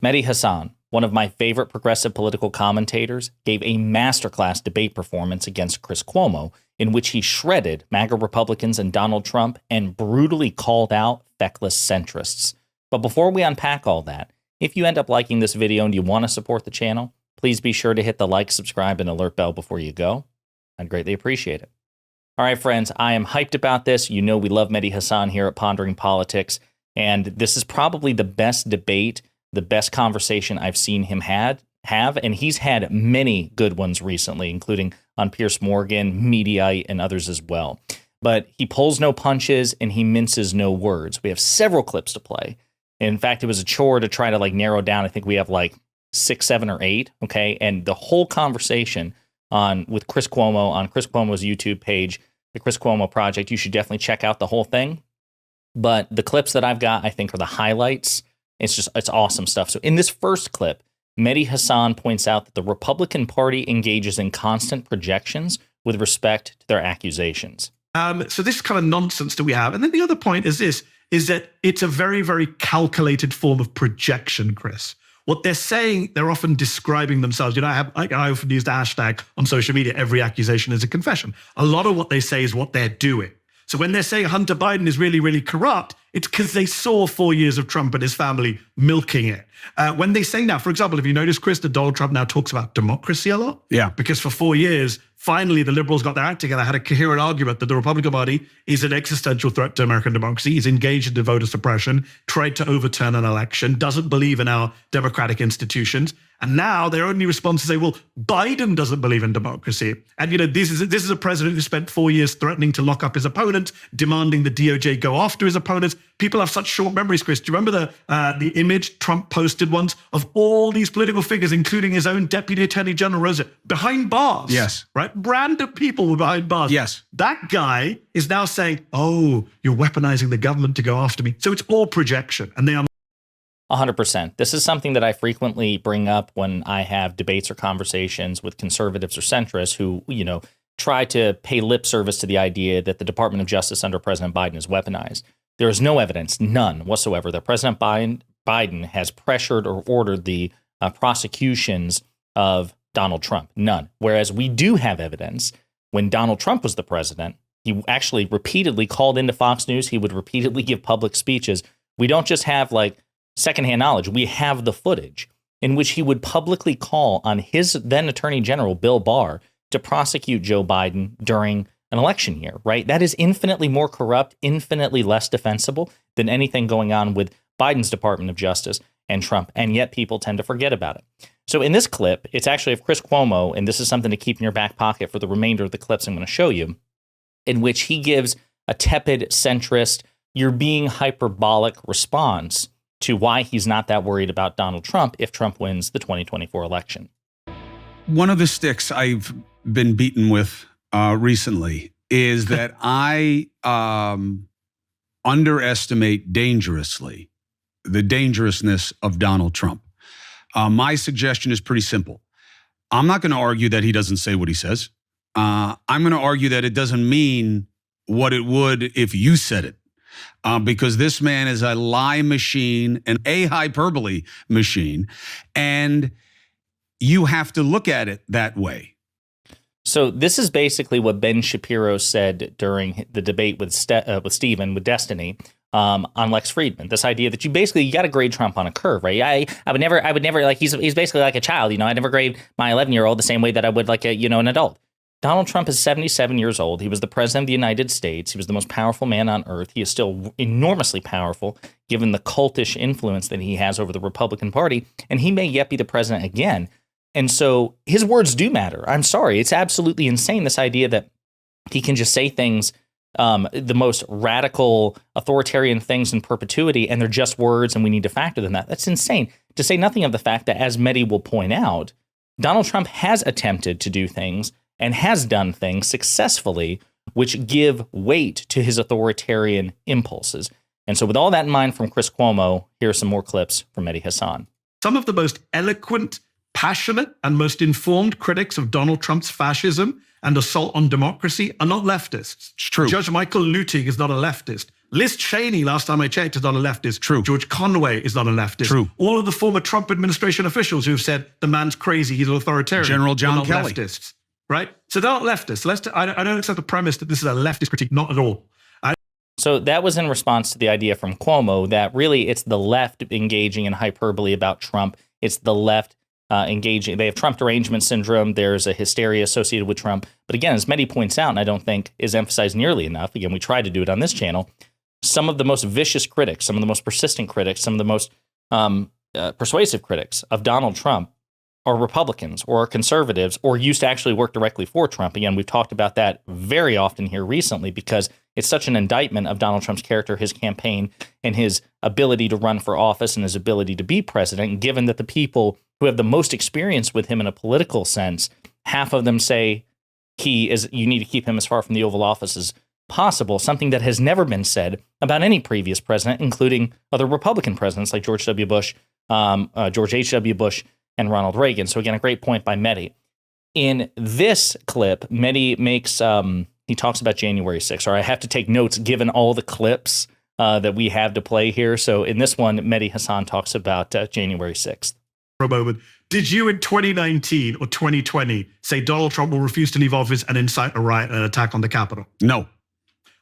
Mehdi Hasan, one of my favorite progressive political commentators, gave a masterclass debate performance against Chris Cuomo in which he shredded MAGA Republicans and Donald Trump and brutally called out feckless centrists. But before we unpack all that, if you end up liking this video and you want to support the channel, please be sure to hit the like, subscribe, and alert bell before you go. I'd greatly appreciate it. All right, friends, I am hyped about this. You know we love Mehdi Hasan here at Pondering Politics, and this is probably the best debate, the best conversation I've seen him have, and he's had many good ones recently, including on Piers Morgan, Mediaite, and others as well. But he pulls no punches and he minces no words. We have several clips to play. In fact, it was a chore to try to narrow down. I think we have 6, 7, or 8. Okay, and the whole conversation with Chris Cuomo on Chris Cuomo's YouTube page, the Chris Cuomo Project. You should definitely check out the whole thing. But the clips that I've got, I think, are the highlights. It's awesome stuff. So in this first clip, Mehdi Hasan points out that the Republican Party engages in constant projections with respect to their accusations. So this kind of nonsense that we have. And then the other point is that it's a very, very calculated form of projection, Chris. What they're saying, they're often describing themselves. I often use the hashtag on social media, every accusation is a confession. A lot of what they say is what they're doing. So when they're saying Hunter Biden is really, really corrupt, it's because they saw 4 years of Trump and his family milking it. When they say now, for example, if you notice, Chris, that Donald Trump now talks about democracy a lot. Yeah. Because for 4 years, finally, the liberals got their act together, had a coherent argument that the Republican Party is an existential threat to American democracy. He's engaged in voter suppression, tried to overturn an election, doesn't believe in our democratic institutions. And now their only response is say, well, Biden doesn't believe in democracy. And, this is a president who spent 4 years threatening to lock up his opponents, demanding the DOJ go after his opponents. People have such short memories, Chris. Do you remember the image Trump posted once of all these political figures, including his own Deputy Attorney General Rosa, behind bars? Yes. Right? Random people were behind bars. Yes. That guy is now saying, oh, you're weaponizing the government to go after me. So it's all projection. And they are 100%. This is something that I frequently bring up when I have debates or conversations with conservatives or centrists who, try to pay lip service to the idea that the Department of Justice under President Biden is weaponized. There is no evidence, none whatsoever, that President Biden has pressured or ordered the prosecutions of Donald Trump. None. Whereas we do have evidence when Donald Trump was the president, he actually repeatedly called into Fox News. He would repeatedly give public speeches. We don't just have secondhand knowledge. We have the footage in which he would publicly call on his then Attorney General, Bill Barr, to prosecute Joe Biden during an election year, right? That is infinitely more corrupt, infinitely less defensible than anything going on with Biden's Department of Justice and Trump. And yet people tend to forget about it. So in this clip, it's actually of Chris Cuomo, and this is something to keep in your back pocket for the remainder of the clips I'm going to show you, in which he gives a tepid, centrist, you're being hyperbolic response to why he's not that worried about Donald Trump if Trump wins the 2024 election. One of the sticks I've been beaten with recently is that I underestimate dangerously the dangerousness of Donald Trump. My suggestion is pretty simple. I'm not going to argue that he doesn't say what he says. I'm going to argue that it doesn't mean what it would if you said it. Because this man is a lie machine, a hyperbole machine, and you have to look at it that way. So this is basically what Ben Shapiro said during the debate with Stephen with Destiny on Lex Friedman. This idea that you got to grade Trump on a curve, right? I would never he's basically like a child. I never grade my 11-year-old the same way that I would an adult. Donald Trump is 77 years old. He was the president of the United States. He was the most powerful man on earth. He is still enormously powerful, given the cultish influence that he has over the Republican Party. And he may yet be the president again. And so his words do matter. I'm sorry. It's absolutely insane, this idea that he can just say things, the most radical authoritarian things in perpetuity, and they're just words and we need to factor them. That's insane. To say nothing of the fact that, as Mehdi will point out, Donald Trump has attempted to do things and has done things successfully which give weight to his authoritarian impulses. And so with all that in mind from Chris Cuomo, here are some more clips from Mehdi Hasan. Some of the most eloquent, passionate, and most informed critics of Donald Trump's fascism and assault on democracy are not leftists. It's true. Judge Michael Luttig is not a leftist. Liz Cheney, last time I checked, is not a leftist. True. George Conway is not a leftist. True. All of the former Trump administration officials who've said the man's crazy, he's an authoritarian. General John not Kelly. leftists, right? So they're not leftists. I don't accept the premise that this is a leftist critique, not at all. So that was in response to the idea from Cuomo that really it's the left engaging in hyperbole about Trump. It's the left engaging. They have Trump derangement syndrome. There's a hysteria associated with Trump. But again, as Mehdi points out, and I don't think is emphasized nearly enough, again, we try to do it on this channel, some of the most vicious critics, some of the most persistent critics, some of the most persuasive critics of Donald Trump are Republicans or conservatives or used to actually work directly for Trump. Again, we've talked about that very often here recently because it's such an indictment of Donald Trump's character, his campaign, and his ability to run for office and his ability to be president. And given that the people who have the most experience with him in a political sense, half of them say you need to keep him as far from the Oval Office as possible, something that has never been said about any previous president, including other Republican presidents like George W. Bush, George H.W. Bush, and Ronald Reagan. So again, a great point by Mehdi. In this clip, Mehdi makes, he talks about January 6th, or I have to take notes given all the clips that we have to play here. So in this one, Mehdi Hasan talks about January 6th. For a moment, did you in 2019 or 2020 say Donald Trump will refuse to leave office and incite a riot and an attack on the Capitol? No.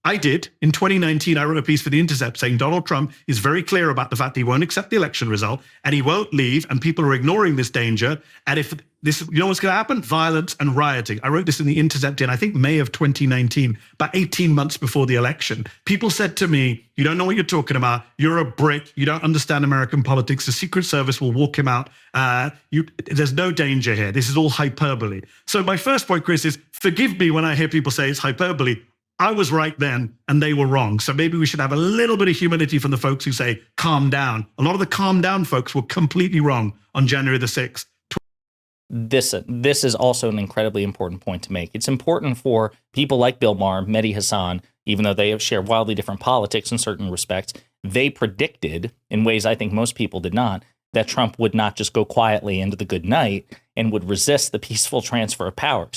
I did. In 2019, I wrote a piece for The Intercept saying Donald Trump is very clear about the fact he won't accept the election result and he won't leave, and people are ignoring this danger. And if this, you know what's going to happen? Violence and rioting. I wrote this in The Intercept in, I think, May of 2019, about 18 months before the election. People said to me, you don't know what you're talking about. You're a brick. You don't understand American politics. The Secret Service will walk him out. There's no danger here. This is all hyperbole. So my first point, Chris, is forgive me when I hear people say it's hyperbole. I was right then and they were wrong. So maybe we should have a little bit of humility from the folks who say, calm down. A lot of the calm down folks were completely wrong on January the 6th. This is also an incredibly important point to make. It's important for people like Bill Maher, Mehdi Hasan, even though they share wildly different politics in certain respects, they predicted, in ways I think most people did not, that Trump would not just go quietly into the good night and would resist the peaceful transfer of power.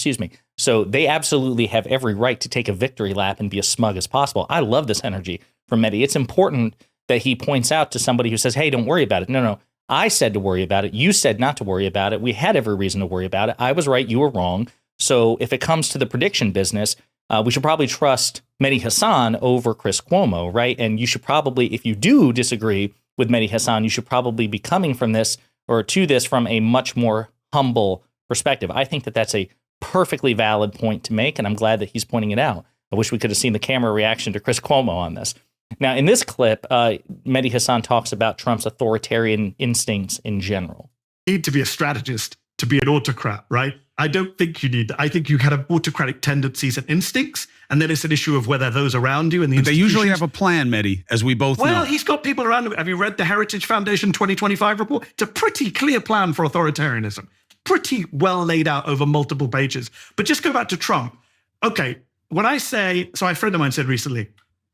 So they absolutely have every right to take a victory lap and be as smug as possible. I love this energy from Mehdi. It's important that he points out to somebody who says, hey, don't worry about it. No, I said to worry about it. You said not to worry about it. We had every reason to worry about it. I was right. You were wrong. So if it comes to the prediction business, we should probably trust Mehdi Hasan over Chris Cuomo, right? And you should probably, if you do disagree with Mehdi Hasan, you should probably be coming from this or to this from a much more humble perspective. I think that that's a perfectly valid point to make, and I'm glad that he's pointing it out. I wish we could have seen the camera reaction to Chris Cuomo on this. Now, in this clip, Mehdi Hasan talks about Trump's authoritarian instincts in general. You need to be a strategist to be an autocrat, right? I don't think you need that. I think you have autocratic tendencies and instincts, and then it's an issue of whether those around you and the institutions... They usually have a plan, Mehdi, as we both know. Well, he's got people around him. Have you read the Heritage Foundation 2025 report? It's a pretty clear plan for authoritarianism. Pretty well laid out over multiple pages. But just go back to Trump. Okay, when I say... So a friend of mine said recently,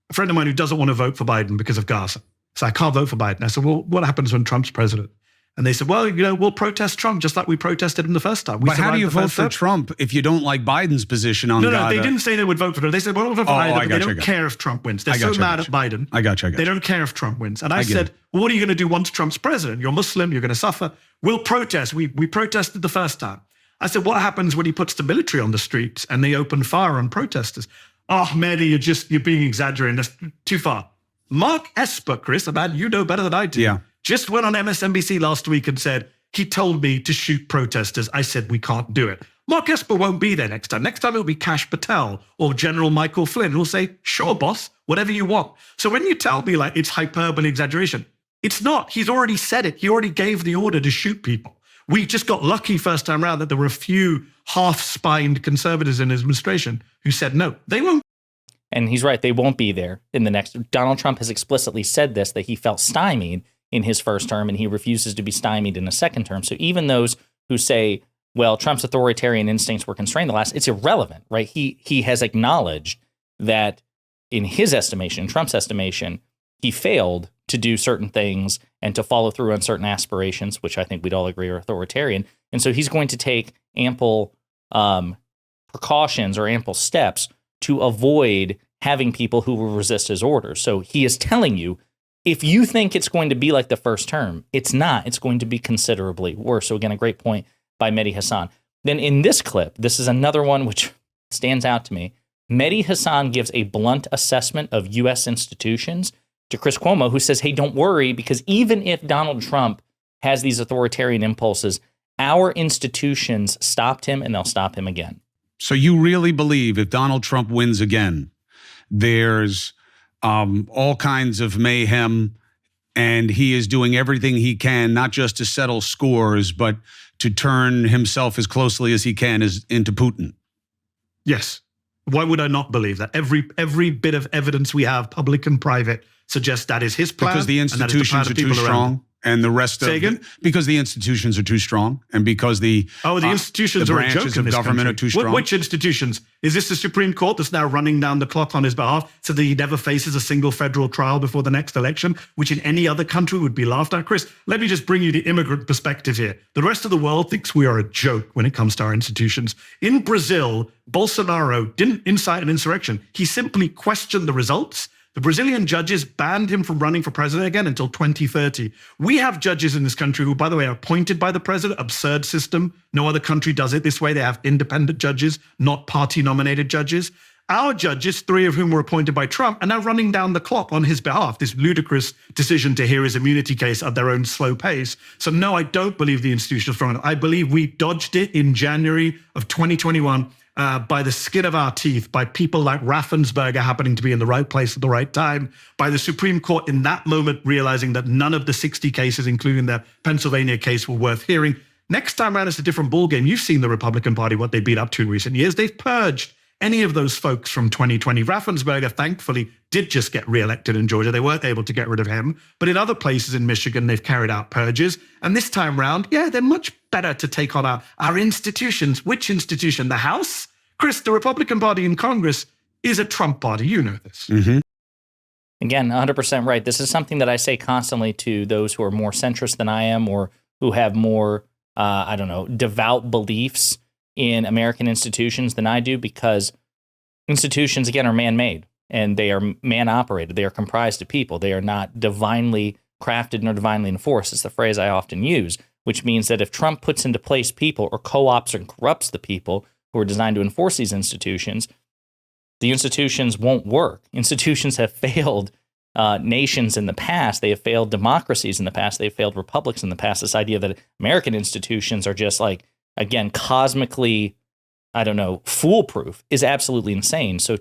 a friend of mine who doesn't want to vote for Biden because of Gaza. So I can't vote for Biden. I said, well, what happens when Trump's president? And they said, well, we'll protest Trump just like we protested him the first time. But how do you vote for Trump if you don't like Biden's position on Gaza? No, they didn't say they would vote for him. They said, well, we'll vote for Biden, but they don't care if Trump wins. They're so mad at Biden. I got you. They don't care if Trump wins. And I said, well, what are you going to do once Trump's president? You're Muslim, you're going to suffer. We'll protest. We protested the first time. I said, what happens when he puts the military on the streets and they open fire on protesters? Oh, Mehdi, you're being exaggerating. That's too far. Mark Esper, Chris, a man you know better than I do, just went on MSNBC last week and said, he told me to shoot protesters. I said, we can't do it. Mark Esper won't be there next time. Next time it'll be Kash Patel or General Michael Flynn who'll say, sure, boss, whatever you want. So when you tell me like it's hyperbole exaggeration, it's not. He's already said it. He already gave the order to shoot people. We just got lucky first time around that there were a few half-spined conservatives in his administration who said, no, they won't. And he's right. They won't be there in the next. Donald Trump has explicitly said this, that he felt stymied in his first term and he refuses to be stymied in a second term. So even those who say, well, Trump's authoritarian instincts were constrained the last, it's irrelevant, right? He has acknowledged that in his estimation, Trump's estimation, he failed to do certain things and to follow through on certain aspirations, which I think we'd all agree are authoritarian. And so he's going to take ample precautions or ample steps to avoid having people who will resist his orders. So he is telling you, if you think it's going to be like the first term, it's not. It's going to be considerably worse. So again, a great point by Mehdi Hasan. Then in this clip, this is another one which stands out to me. Mehdi Hasan gives a blunt assessment of U.S. institutions to Chris Cuomo, who says, hey, don't worry, because even if Donald Trump has these authoritarian impulses, our institutions stopped him and they'll stop him again. So you really believe if Donald Trump wins again, there's all kinds of mayhem, and he is doing everything he can, not just to settle scores, but to turn himself as closely as he can into Putin? Yes. Why would I not believe that? Every bit of evidence we have, public and private, suggests that is his plan. Because the institutions are too strong. And the rest because the institutions are too strong, and because the institutions the are a joke branches in of this government country. are too strong. Which institutions? Is this the Supreme Court that's now running down the clock on his behalf so that he never faces a single federal trial before the next election, which in any other country would be laughed at? Chris, let me just bring you the immigrant perspective here. The rest of the world thinks we are a joke when it comes to our institutions. In Brazil, Bolsonaro didn't incite an insurrection. He simply questioned the results. The Brazilian judges banned him from running for president again until 2030. We have judges in this country who, by the way, are appointed by the president. Absurd system. No other country does it this way. They have independent judges, not party-nominated judges. Our judges, 3 of whom were appointed by Trump, are now running down the clock on his behalf, this ludicrous decision to hear his immunity case at their own slow pace. So no, I don't believe the institution is strong enough. I believe we dodged it in January of 2021 by the skin of our teeth, by people like Raffensperger happening to be in the right place at the right time, by the Supreme Court in that moment realizing that none of the 60 cases, including the Pennsylvania case, were worth hearing. Next time around, it's a different ballgame. You've seen the Republican Party, what they've been up to in recent years. They've purged any of those folks from 2020. Raffensperger, thankfully, did just get reelected in Georgia. They weren't able to get rid of him. But in other places in Michigan, they've carried out purges. And this time round, they're much better to take on our institutions. Which institution? The House? Chris, the Republican Party in Congress is a Trump party. You know this. Mm-hmm. Again, 100% right. This is something that I say constantly to those who are more centrist than I am, or who have more, devout beliefs in American institutions than I do, because institutions, again, are man-made and they are man-operated. They are comprised of people. They are not divinely crafted nor divinely enforced. It's the phrase I often use, which means that if Trump puts into place people or co-ops and corrupts the people who are designed to enforce these institutions, the institutions won't work. Institutions have failed nations in the past. They have failed democracies in the past. They've failed republics in the past. This idea that American institutions are just like, again, cosmically, foolproof is absolutely insane. So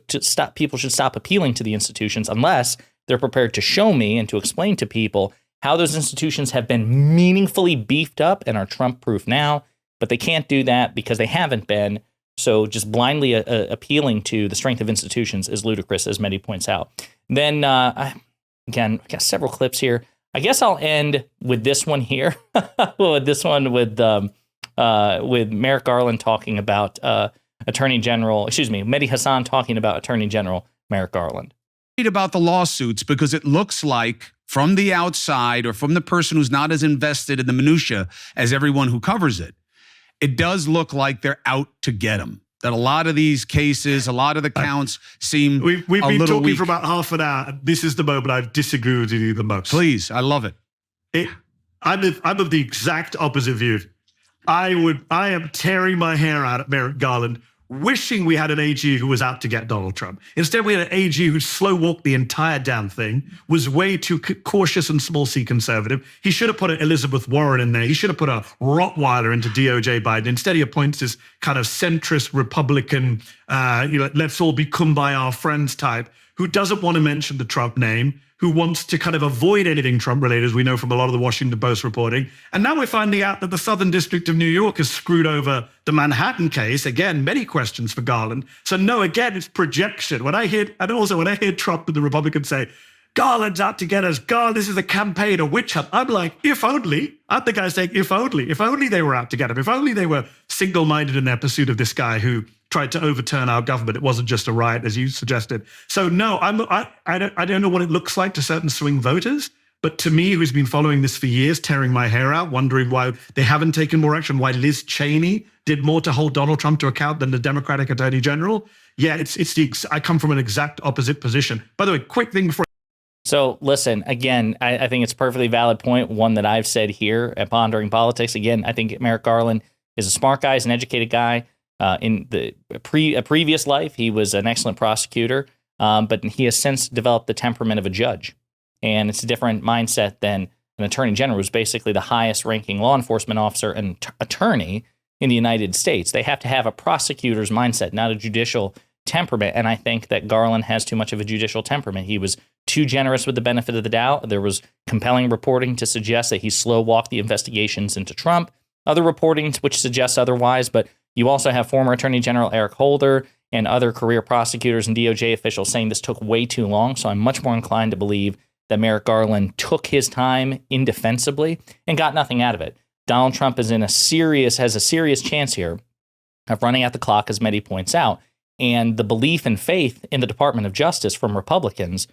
people should stop appealing to the institutions unless they're prepared to show me and to explain to people how those institutions have been meaningfully beefed up and are Trump-proof now. But they can't do that because they haven't been. So just blindly appealing to the strength of institutions is ludicrous, as Mehdi points out. Then, again, I got several clips here. I guess I'll end with this one here. with Merrick Garland talking about Mehdi Hasan talking about Attorney General Merrick Garland. About the lawsuits, because it looks like from the outside, or from the person who's not as invested in the minutia as everyone who covers it, it does look like they're out to get him. That a lot of these cases, a lot of the counts seem We've been talking weak. for about half an hour. This is the moment I've disagreed with you the most. Please, I love it. I'm of the exact opposite view. I am tearing my hair out at Merrick Garland, wishing we had an AG who was out to get Donald Trump. Instead, we had an AG who slow-walked the entire damn thing, was way too cautious and small-c conservative. He should have put an Elizabeth Warren in there. He should have put a Rottweiler into DOJ Biden. Instead, he appoints this kind of centrist Republican, let's all be kumbaya friends type, who doesn't want to mention the Trump name, who wants to kind of avoid anything Trump-related, as we know from a lot of the Washington Post reporting. And now we're finding out that the Southern District of New York has screwed over the Manhattan case. Again, many questions for Garland. So no, again, it's projection. When I hear Trump and the Republicans say, Garland's out to get us, Garland, this is a campaign, a witch hunt, I'm like, if only. I'm the guy saying, if only they were out to get him, if only they were single-minded in their pursuit of this guy who tried to overturn our government. It wasn't just a riot, as you suggested. So no, I don't know what it looks like to certain swing voters, But to me, who's been following this for years, tearing my hair out, wondering why they haven't taken more action, why Liz Cheney did more to hold Donald Trump to account than the Democratic Attorney General. Yeah, I come from an exact opposite position. By the way, quick thing before. So listen, again, I think it's a perfectly valid point, one that I've said here at Pondering Politics. Again, I think Merrick Garland is a smart guy, he's an educated guy. In a previous life, he was an excellent prosecutor, but he has since developed the temperament of a judge. And it's a different mindset than an attorney general, who's basically the highest ranking law enforcement officer and attorney in the United States. They have to have a prosecutor's mindset, not a judicial temperament. And I think that Garland has too much of a judicial temperament. He was too generous with the benefit of the doubt. There was compelling reporting to suggest that he slow-walked the investigations into Trump. Other reporting which suggests otherwise, but you also have former Attorney General Eric Holder and other career prosecutors and DOJ officials saying this took way too long. So I'm much more inclined to believe that Merrick Garland took his time indefensibly and got nothing out of it. Donald Trump has a serious chance here of running out the clock, as Mehdi points out, and the belief and faith in the Department of Justice from Republicans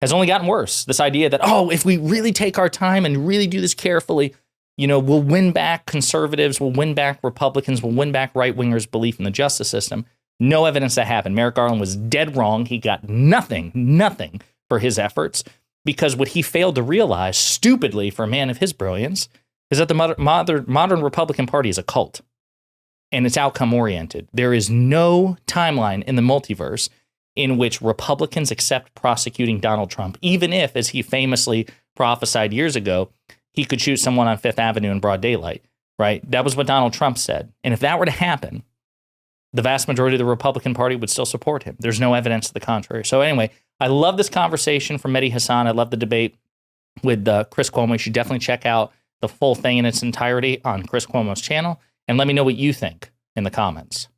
has only gotten worse. This idea that, if we really take our time and really do this carefully, we'll win back conservatives, we'll win back Republicans, we'll win back right-wingers' belief in the justice system. No evidence that happened. Merrick Garland was dead wrong. He got nothing for his efforts, because what he failed to realize, stupidly for a man of his brilliance, is that the modern Republican Party is a cult, and it's outcome-oriented. There is no timeline in the multiverse in which Republicans accept prosecuting Donald Trump, even if, as he famously prophesied years ago, he could shoot someone on Fifth Avenue in broad daylight, right? That was what Donald Trump said. And if that were to happen, the vast majority of the Republican Party would still support him. There's no evidence to the contrary. So anyway, I love this conversation from Mehdi Hasan. I love the debate with Chris Cuomo. You should definitely check out the full thing in its entirety on Chris Cuomo's channel, and let me know what you think in the comments.